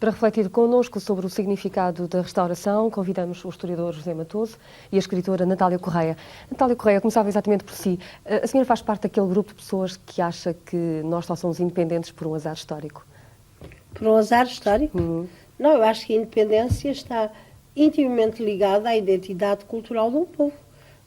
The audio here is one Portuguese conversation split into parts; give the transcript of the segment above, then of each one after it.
Para refletir connosco sobre o significado da restauração, convidamos o historiador José Matoso e a escritora Natália Correia. Natália Correia, começava exatamente por si. A senhora faz parte daquele grupo de pessoas que acha que nós só somos independentes por um azar histórico? Por um azar histórico? Não, eu acho que a independência está intimamente ligada à identidade cultural de um povo.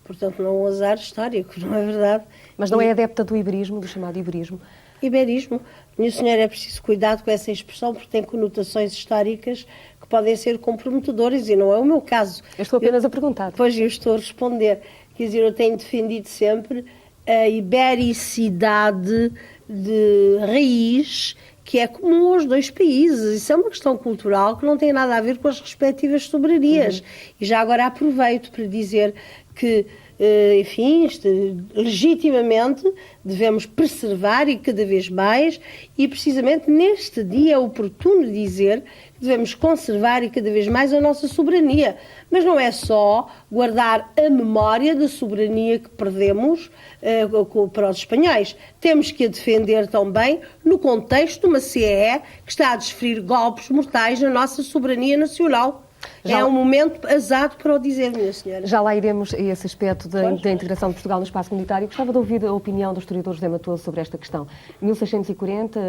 Portanto, não é um azar histórico, não é verdade? Mas não é adepta do iberismo, do chamado iberismo? Iberismo. Minha senhora, é preciso cuidado com essa expressão porque tem conotações históricas que podem ser comprometedoras e não é o meu caso. Eu estou apenas a perguntar. Pois eu estou a responder. Quer dizer, eu tenho defendido sempre a ibericidade de raiz que é comum aos dois países. Isso é uma questão cultural que não tem nada a ver com as respectivas soberanias. E já agora aproveito para dizer que, enfim, legitimamente devemos preservar e cada vez mais, e precisamente neste dia é oportuno dizer que devemos conservar e cada vez mais a nossa soberania. Mas não é só guardar a memória da soberania que perdemos para os espanhóis. Temos que a defender também no contexto de uma CEE que está a desferir golpes mortais na nossa soberania nacional. É um momento azado para o dizer, minha senhora. Já lá iremos a esse aspecto da integração de Portugal no espaço comunitário. Gostava de ouvir a opinião do historiador José Matoso sobre esta questão. 1640,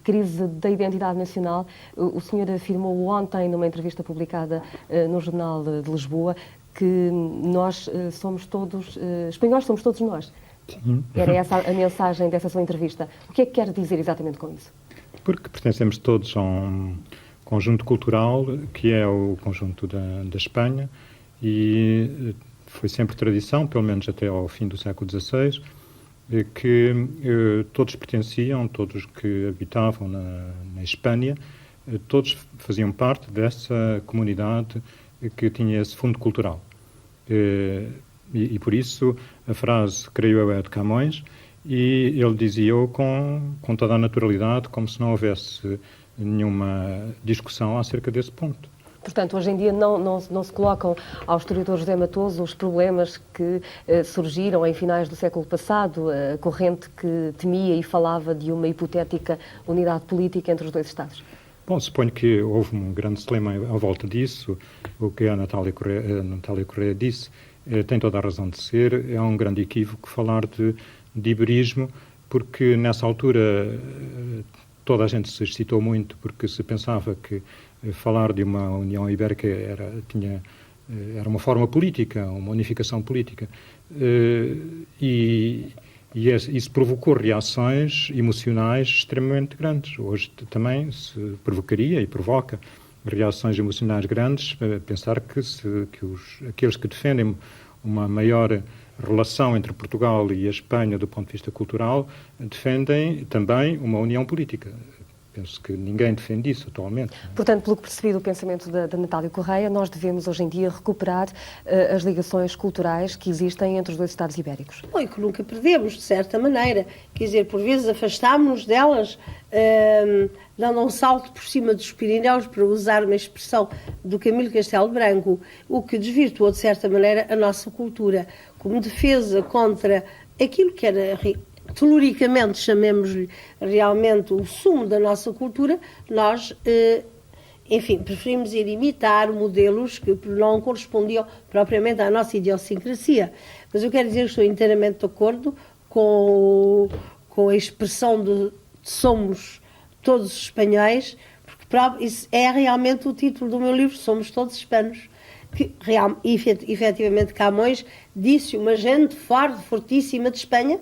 crise da identidade nacional. O senhor afirmou ontem, numa entrevista publicada no Jornal de Lisboa, que nós somos todos, espanhóis somos todos nós. Era essa a mensagem dessa sua entrevista. O que é que quer dizer exatamente com isso? Porque pertencemos todos a um conjunto cultural que é o conjunto da Espanha e foi sempre tradição, pelo menos até ao fim do século XVI, que todos pertenciam, todos que habitavam na Espanha, todos faziam parte dessa comunidade que tinha esse fundo cultural. E por isso a frase, creio eu, é de Camões, e ele dizia-o com toda a naturalidade, como se não houvesse nenhuma discussão acerca desse ponto. Portanto, hoje em dia não se colocam ao historiador José Matoso os problemas que surgiram em finais do século passado, a corrente que temia e falava de uma hipotética unidade política entre os dois Estados. Bom, suponho que houve um grande celeuma à volta disso. O que a Natália Correia disse tem toda a razão de ser. É um grande equívoco falar de iberismo, porque nessa altura toda a gente se excitou muito porque se pensava que falar de uma União Ibérica era uma forma política, uma unificação política. Isso provocou reações emocionais extremamente grandes. Hoje também se provocaria e provoca reações emocionais grandes pensar que aqueles que defendem uma maior relação entre Portugal e a Espanha do ponto de vista cultural defendem também uma união política. Penso que ninguém defende isso atualmente. Portanto, pelo que percebi do pensamento da Natália Correia, nós devemos hoje em dia recuperar as ligações culturais que existem entre os dois Estados ibéricos. Bom, e que nunca perdemos, de certa maneira. Quer dizer, por vezes afastámos-nos delas, dando um salto por cima dos Pirineus, para usar uma expressão do Camilo Castelo Branco, o que desvirtuou, de certa maneira, a nossa cultura, como defesa contra aquilo que era, teluricamente, chamemos-lhe realmente o sumo da nossa cultura. Nós, enfim, preferimos ir imitar modelos que não correspondiam propriamente à nossa idiosincrasia. Mas eu quero dizer que estou inteiramente de acordo com a expressão de somos todos espanhóis, porque isso é realmente o título do meu livro, Somos Todos Hispanos, que efetivamente Camões disse uma gente forte, fortíssima de Espanha,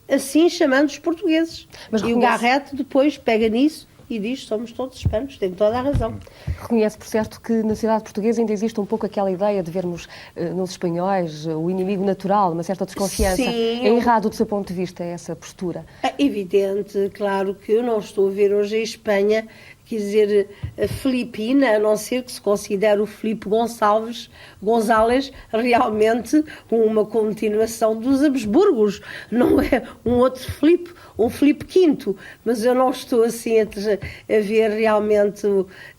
assim chamando os portugueses. E o Garrett depois pega nisso e diz: somos todos hispanos, tem toda a razão. Reconhece, por certo, que na sociedade portuguesa ainda existe um pouco aquela ideia de vermos nos espanhóis o inimigo natural, uma certa desconfiança. Sim, é errado do seu ponto de vista essa postura? É evidente, claro que eu não estou a ver hoje a Espanha, quer dizer, a Filipina, a não ser que se considere o Filipe Gonçalves realmente uma continuação dos Habsburgos, não é um outro Filipe, um Filipe V, mas eu não estou assim a ver realmente,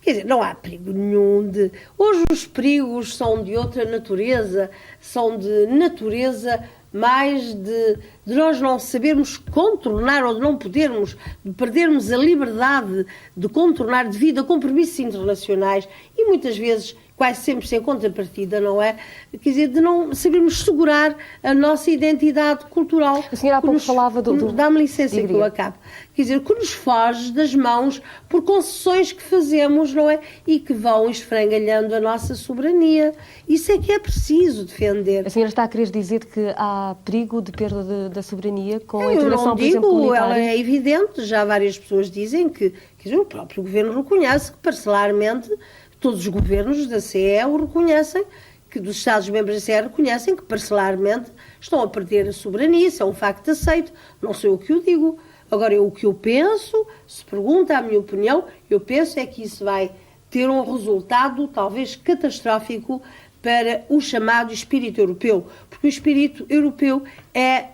quer dizer, não há perigo nenhum hoje os perigos são de outra natureza, são de natureza mais de nós não sabermos contornar ou de não podermos, de perdermos a liberdade de contornar devido a compromissos internacionais e muitas vezes quase sempre sem contrapartida, não é? Quer dizer, de não sabermos segurar a nossa identidade cultural. A senhora há pouco falava do... Dá-me licença que eu acabo. Quer dizer, que nos foge das mãos por concessões que fazemos, não é? E que vão esfrangalhando a nossa soberania. Isso é que é preciso defender. A senhora está a querer dizer que há perigo de perda da soberania com a integração, por exemplo, comunitária? Ela é evidente. Já várias pessoas dizem que quer dizer, o próprio governo reconhece que parcelarmente todos os governos da CE o reconhecem, que dos Estados-membros da CE reconhecem que parcelarmente estão a perder a soberania. Isso é um facto aceito, não sou eu que o digo. Agora, o que eu penso, se pergunta a minha opinião, eu penso é que isso vai ter um resultado talvez catastrófico para o chamado espírito europeu, porque o espírito europeu é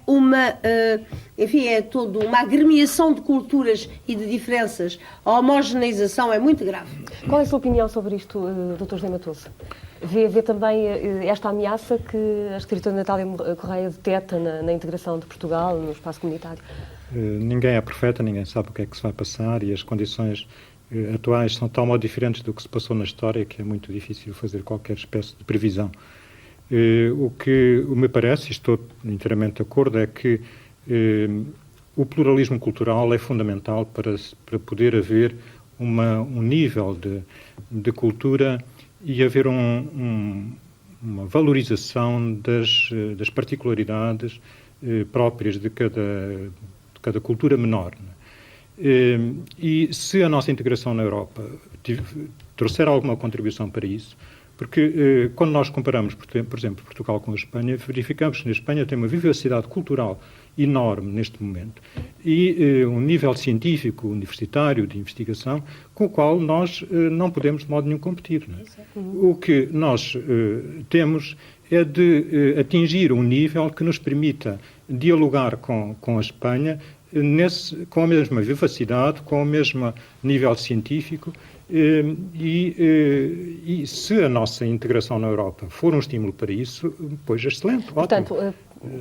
é toda uma agremiação de culturas e de diferenças. A homogeneização é muito grave. Qual é a sua opinião sobre isto, Dr. José Matoso? Vê também esta ameaça que a escritora Natália Correia detecta na integração de Portugal no espaço comunitário? Ninguém é profeta, ninguém sabe o que é que se vai passar e as condições atuais são tão modo diferentes do que se passou na história que é muito difícil fazer qualquer espécie de previsão. O que me parece, e estou inteiramente de acordo, é que o pluralismo cultural é fundamental para poder haver um nível de cultura e haver uma valorização das particularidades próprias de cada cultura menor. E se a nossa integração na Europa trouxer alguma contribuição para isso, porque quando nós comparamos, por exemplo, Portugal com a Espanha, verificamos que na Espanha tem uma vivacidade cultural enorme neste momento e um nível científico, universitário, de investigação, com o qual nós não podemos de modo nenhum competir. Não é? O que nós temos é de atingir um nível que nos permita dialogar com a Espanha com a mesma vivacidade, com o mesmo nível científico e se a nossa integração na Europa for um estímulo para isso, pois é excelente, Portanto, ótimo.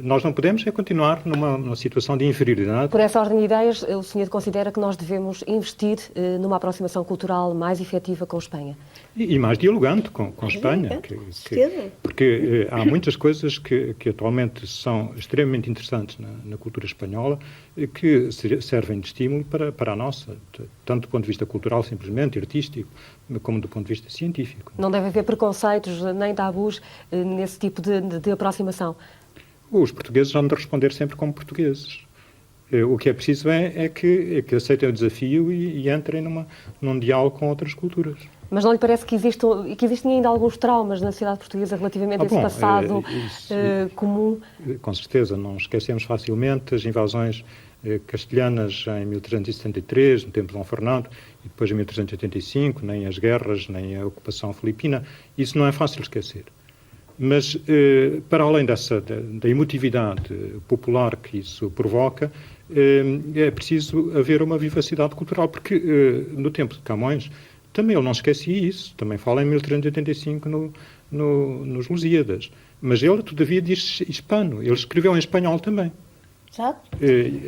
Nós não podemos continuar numa situação de inferioridade. Por essa ordem de ideias, o senhor considera que nós devemos investir numa aproximação cultural mais efetiva com a Espanha? E mais dialogante com a Espanha. Porque há muitas coisas que atualmente são extremamente interessantes na cultura espanhola que servem de estímulo para a nossa, tanto do ponto de vista cultural, simplesmente, artístico, como do ponto de vista científico. Não deve haver preconceitos nem tabus nesse tipo de aproximação? Os portugueses vão de responder sempre como portugueses. O que é preciso é que aceitem o desafio e entrem num diálogo com outras culturas. Mas não lhe parece que existem ainda alguns traumas na sociedade portuguesa relativamente a esse passado comum? Com certeza, não esquecemos facilmente as invasões castelhanas em 1373, no tempo de Dom Fernando, e depois em 1385, nem as guerras, nem a ocupação filipina. Isso não é fácil esquecer. Mas, para além da emotividade popular que isso provoca, é preciso haver uma vivacidade cultural, porque no tempo de Camões também ele não esquecia isso, também fala em 1385 nos Lusíadas, mas ele, todavia, diz hispano, ele escreveu em espanhol também. Exato.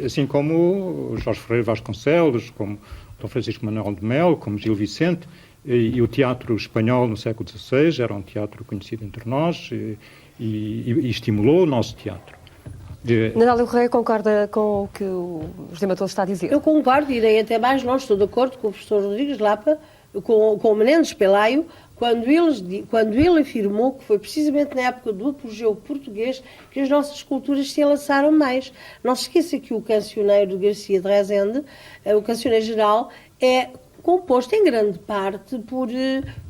Assim como Jorge Ferreira Vasconcelos, como Dom Francisco Manuel de Melo, como Gil Vicente. E o teatro espanhol no século XVI era um teatro conhecido entre nós e estimulou o nosso teatro. Natália Correia concorda com o que o José Matoso está a dizer? Eu concordo, irei até mais longe, estou de acordo com o professor Rodrigues Lapa, com o Menendez Pelaio, quando ele afirmou que foi precisamente na época do apogeu português que as nossas culturas se enlaçaram mais. Não se esqueça que o cancioneiro de Garcia de Rezende, o cancioneiro geral, é composto em grande parte por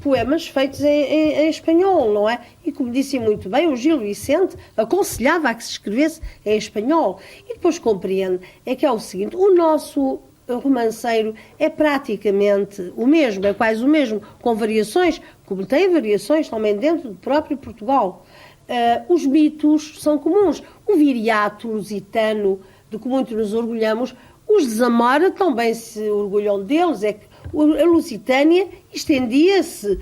poemas feitos em espanhol, não é? E como disse muito bem, o Gil Vicente aconselhava a que se escrevesse em espanhol. E depois compreende, é que é o seguinte, o nosso romanceiro é praticamente o mesmo, é quase o mesmo, com variações, como tem variações também dentro do próprio Portugal. Os mitos são comuns. O viriato lusitano, de que muito nos orgulhamos, os de Zamora também se orgulham deles, é que A Lusitânia estendia-se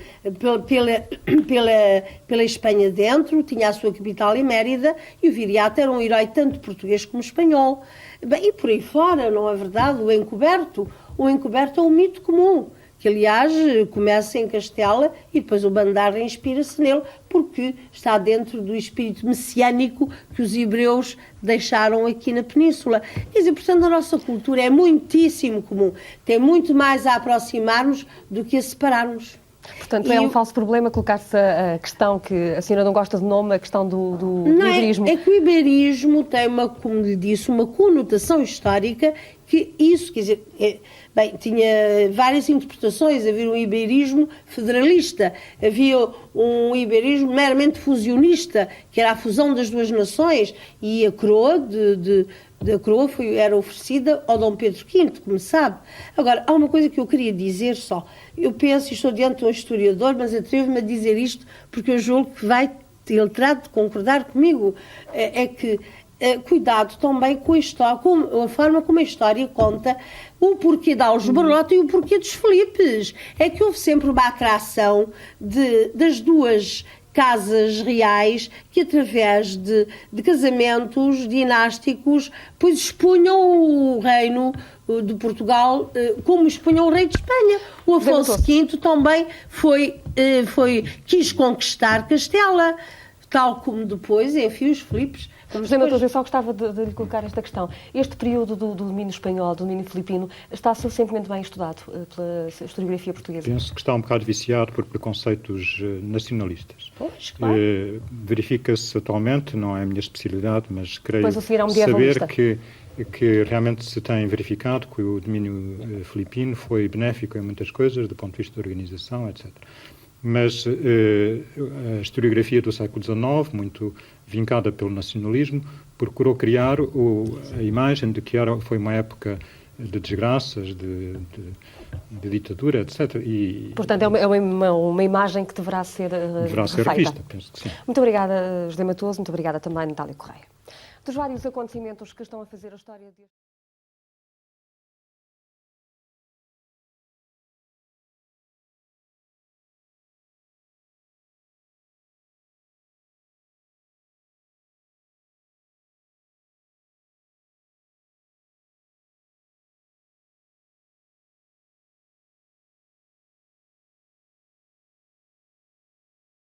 pela Espanha dentro, tinha a sua capital em Mérida, e o Viriato era um herói tanto português como espanhol. Bem, e por aí fora, não é verdade? O encoberto é um mito comum, que aliás começa em Castela e depois o Bandarra inspira-se nele, porque está dentro do espírito messiânico que os hebreus deixaram aqui na Península. Quer dizer, portanto, a nossa cultura é muitíssimo comum, tem muito mais a aproximar-nos do que a separar-nos. Portanto, é um falso problema colocar-se a questão que a senhora não gosta de nome, a questão do iberismo. É que o iberismo tem, como lhe disse, uma conotação histórica que isso, quer dizer, tinha várias interpretações. Havia um iberismo federalista, havia um iberismo meramente fusionista, que era a fusão das duas nações, e a coroa era oferecida ao Dom Pedro V, como sabe. Agora, há uma coisa que eu queria dizer só. Eu penso, e estou diante de um historiador, mas atrevo-me a dizer isto porque eu julgo que ele terá de concordar comigo, é que cuidado também com a história, com a forma como a história conta o porquê de Aljubarrota e o porquê dos Filipes. É que houve sempre uma atração das duas casas reais que, através de casamentos dinásticos, pois expunham o reino de Portugal como expunham o rei de Espanha. O Afonso V também quis conquistar Castela, tal como depois, enfim, os Filipes. José Matoso, eu só gostava de lhe colocar esta questão. Este período do domínio espanhol, do domínio filipino, está suficientemente bem estudado pela historiografia portuguesa? Penso que está um bocado viciado por preconceitos nacionalistas. Pois, claro. Verifica-se atualmente, não é a minha especialidade, mas creio saber que realmente se tem verificado que o domínio filipino foi benéfico em muitas coisas, do ponto de vista da organização, etc. Mas a historiografia do século XIX, muito vincada pelo nacionalismo, procurou criar a imagem de que foi uma época de desgraças, de ditadura, etc. Portanto, é uma imagem que deverá ser revista, penso que sim. Muito obrigada, José Matoso, muito obrigada também, Natália Correia. Dos vários acontecimentos que estão a fazer a história de...